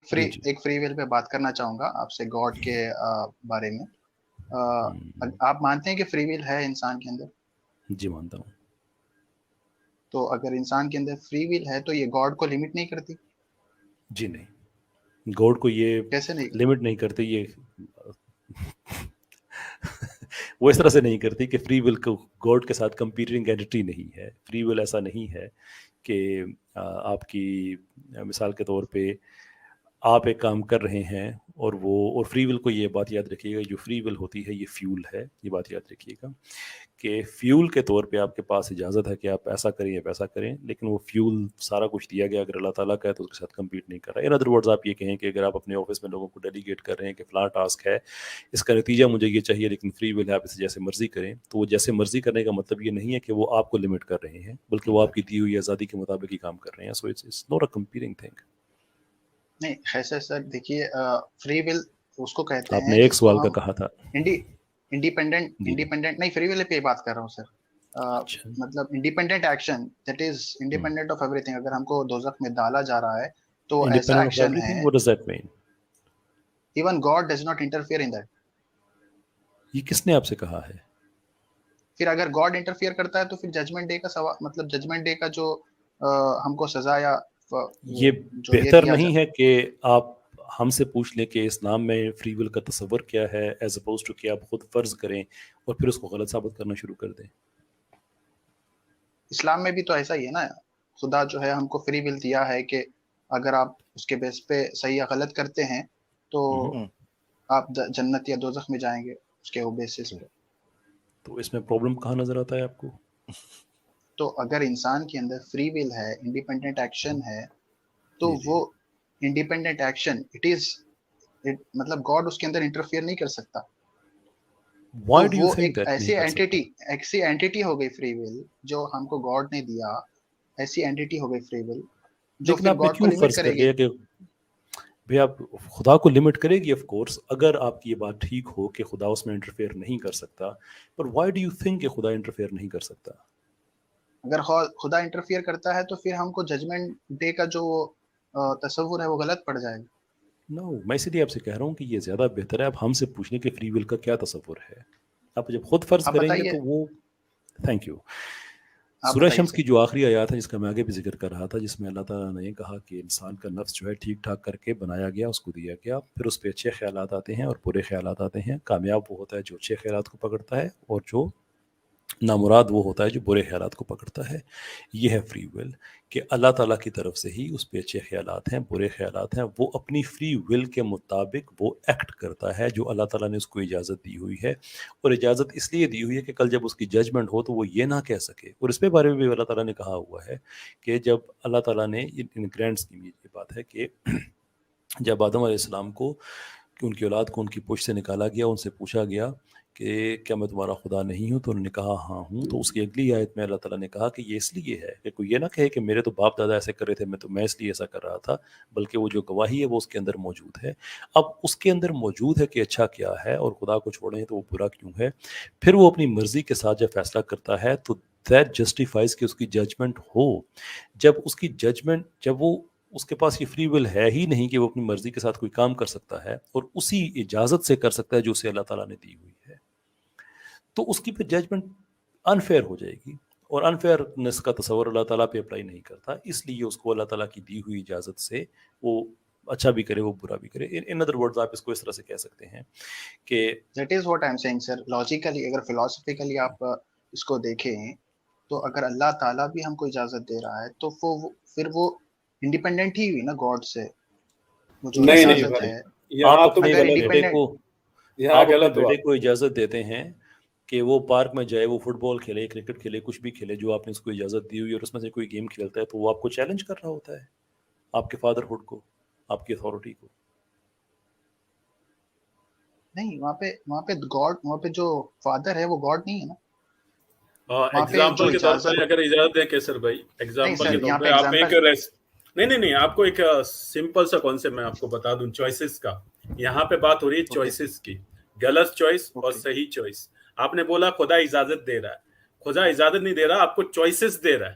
جی جی ایک free will پہ بات کرنا چاہوں گا آپ سے، گاڈ کے بارے میں. آپ مانتے ہیں کہ فری ول ہے انسان کے اندر؟ جی مانتا ہوں. تو اگر انسان کے اندر فری ول ہے تو یہ گاڈ کو لمٹ نہیں کرتی؟ جی نہیں, گاڈ کو یہ کیسے نہیں؟ لمٹ نہیں کرتے. یہ وہ اس طرح سے نہیں کرتی کہ فری ول کو گاڈ کے ساتھ کمپیٹنگ اینٹی نہیں ہے. فری ول ایسا نہیں ہے کہ آپ کی مثال کے طور پہ آپ ایک کام کر رہے ہیں اور فری ول کو یہ بات یاد رکھیے گا, جو فری ول ہوتی ہے یہ فیول ہے. یہ بات یاد رکھیے گا کہ فیول کے طور پہ آپ کے پاس اجازت ہے کہ آپ ایسا کریں یا ویسا کریں, لیکن وہ فیول سارا کچھ دیا گیا اگر اللہ تعالیٰ کا ہے تو اس کے ساتھ کمپیٹ نہیں کر رہا ہے. ان ادر ورڈز آپ یہ کہیں کہ اگر آپ اپنے آفس میں لوگوں کو ڈیلیگیٹ کر رہے ہیں کہ فلاں ٹاسک ہے, اس کا نتیجہ مجھے یہ چاہیے, لیکن فری ول ہے آپ اسے جیسے مرضی کریں, تو وہ جیسے مرضی کرنے کا مطلب یہ نہیں ہے کہ وہ آپ کو لمٹ کر رہے ہیں, بلکہ وہ آپ کی دی ہوئی آزادی کے مطابق ہی کام کر رہے ہیں. So it's not a competing thing. نہیں ایسا سر, دیکھیے فری ول اس کو کہتے آپ ہیں نے ایک جس کو سوال کا ہم کہا تھا. انڈیپینڈنٹ جی جی نہیں, فری ول پہ بات کر رہا ہوں سر. اچھا. مطلب independent action that is independent of every thing. اگر ہم کو دوزخ میں ڈالا جا رہا ہے تو ایسا انڈیپینڈنٹ آف ایکشن ایوری ہے. Thing, what does that mean? Even God does not interfere in that. یہ کس نے آپ سے کہا ہے؟ پھر اگر گاڈ انٹرفیئر کرتا ہے تو پھر ججمنٹ ڈے کا سوال, مطلب ججمنٹ ڈے کا جو ہم کو سزا یا یہ جو یہ بہتر دیا نہیں ہے کہ آپ ہم سے پوچھ لیں کہ اسلام میں فری ول کا تصور کیا ہے, ایز اپوز ٹو کہ آپ خود فرض کریں اور پھر اس کو غلط ثابت کرنا شروع کر دیں. اسلام میں بھی تو ایسا ہی ہے نا. خدا جو ہے ہم کو فری ول دیا ہے کہ اگر آپ اس کے بیس پہ صحیح یا غلط کرتے ہیں تو آپ جنت یا دوزخ میں جائیں گے اس کے بیسس پہ. تو اس میں پرابلم کہاں نظر آتا ہے آپ کو؟ تو اگر انسان کے اندر فری ول ہے, انڈیپینڈنٹ ایکشن ہے, تو جی جی. وہ انڈیپینڈنٹ ایکشن اٹ از مطلب گاڈ اس کے اندر انٹرفیئر نہیں کر سکتا. تو وائی ڈو یو وہ تھنک ایک دیٹ نہیں ایسی کر سکتا؟ اینٹیٹی ہو گئی فری ول جو ہم کو گاڈ نے دیا. ایسی اینٹیٹی ہو گئی فری ول جو لیکن پھر آپ نے گاڈ کو کیوں لمٹ فرض کرے کر گی. لیا کہ بھئی آپ خدا کو لمٹ کرے گی؟ آف کورس اگر آپ کی یہ بات ٹھیک ہو کہ خدا اس میں انٹرفیئر نہیں کر سکتا, پر وائی ڈو یو تھنک کہ خدا انٹرفیئر نہیں کر سکتا؟ اگر خدا انٹرفیئر کرتا ہے تو پھر ہم کو ججمنٹ ڈے کا جو تصور ہے وہ غلط پڑ جائے گا. نو, میں اسی لیے آپ سے کہہ رہا ہوں کہ یہ زیادہ بہتر ہے آپ ہم سے پوچھیں کہ فری ول کا کیا تصور ہے. آپ جب خود فرض آپ کریں گے بتائیے, تو وہ تھینک یو. آپ سورہ بتائیے شمس سر. کی جو آخری آیات ہے جس کا میں آگے بھی ذکر کر رہا تھا, جس میں اللہ تعالیٰ نے کہا کہ انسان کا نفس جو ہے ٹھیک ٹھاک کر کے بنایا گیا, اس کو دیا گیا, پھر اس پہ اچھے خیالات آتے ہیں اور برے خیالات آتے ہیں. کامیاب وہ ہوتا ہے جو اچھے خیالات کو پکڑتا ہے, اور جو نامراد وہ ہوتا ہے جو برے خیالات کو پکڑتا ہے. یہ ہے فری ول کہ اللہ تعالیٰ کی طرف سے ہی اس پہ اچھے خیالات ہیں, برے خیالات ہیں, وہ اپنی فری ول کے مطابق وہ ایکٹ کرتا ہے جو اللہ تعالیٰ نے اس کو اجازت دی ہوئی ہے. اور اجازت اس لیے دی ہوئی ہے کہ کل جب اس کی ججمنٹ ہو تو وہ یہ نہ کہہ سکے. اور اس پہ بارے میں بھی اللہ تعالیٰ نے کہا ہوا ہے کہ جب اللہ تعالیٰ نے ان گرینڈ اسکیم یہ بات ہے کہ جب آدم علیہ السلام کو کہ ان کی اولاد کو ان کی پشت سے نکالا گیا, ان سے پوچھا گیا کہ کیا میں تمہارا خدا نہیں ہوں, تو انہوں نے کہا ہاں ہوں. تو اس کی اگلی آیت میں اللہ تعالیٰ نے کہا کہ یہ اس لیے ہے کہ کوئی یہ نہ کہے کہ میرے تو باپ دادا ایسے کر رہے تھے, میں اس لیے ایسا کر رہا تھا, بلکہ وہ جو گواہی ہے وہ اس کے اندر موجود ہے. اب اس کے اندر موجود ہے کہ اچھا کیا ہے اور خدا کو چھوڑیں تو وہ برا کیوں ہے. پھر وہ اپنی مرضی کے ساتھ جب فیصلہ کرتا ہے تو دیٹ جسٹیفائز کہ اس کی ججمنٹ ہو. جب اس کی ججمنٹ, جب وہ اس کے پاس یہ فری ول ہے ہی نہیں کہ وہ اپنی مرضی کے ساتھ کوئی کام کر سکتا ہے اور اسی اجازت سے کر سکتا ہے جو اسے اللہ تعالیٰ نے دی ہوئی ہے, تو اس کی پھر ججمنٹ انفیئر ہو جائے گی. اور انفیئرنس کا تصور اللہ تعالیٰ پہ اپلائی نہیں کرتا, اس لیے اس کو اللہ تعالیٰ کی دی ہوئی اجازت سے وہ اچھا بھی کرے وہ برا بھی کرے. ان ادر ورڈز آپ اس کو اس طرح سے کہہ سکتے ہیں کہ that is what I am seeing sir. Logically اگر فلاسفیکلی آپ اس کو دیکھیں تو اگر اللہ تعالیٰ بھی ہم کو اجازت دے رہا ہے تو پھر وہ انڈیپینڈنٹ ہی ہوئی نا گاڈ سے. وہ جو نہیں نہیں اجازت بھائی, ہے یہاں آپ تم اپنے اگر غلط ہو, بیٹے انڈیپینڈنٹ. کو یہاں آپ اپنے غلط ہو بیٹے آپ. کو اجازت دیتے ہیں کہ وہ پارک میں جائے, وہ فٹ بال کھیلے, کرکٹ کھیلے, کچھ بھی کھیلے جو آپ نے اس کو اجازت دی ہوئی, اور اس میں سے کوئی گیم کھیلتا ہے تو وہ آپ کو چیلنج کر رہا ہوتا ہے, آپ کے فادر ہوڈ کو, آپ کی اتھارٹی کو. نہیں, وہاں پہ گاڈ, وہاں پہ جو فادر ہے وہ گاڈ نہیں ہے نا. وہاں پہ جو ایگزامپل کے طور پہ اجازت, اگر اجازت دیں کیسر بھائی, نہیں ایگزامپل کے سر طور یہاں پہ پہ آپ ایک ایگزامپل, نہیں, آپ کو ایک سمپل سا کانسیپٹ میں آپ کو بتا دوں چوائسز کا. یہاں پہ بات ہو رہی ہے اوکے چوائسز کی, غلط چوائس اور اوکے صحیح چوائس. آپ نے بولا خدا اجازت دے رہا ہے, خدا اجازت نہیں دے رہا, آپ کو چوائسز دے رہا ہے.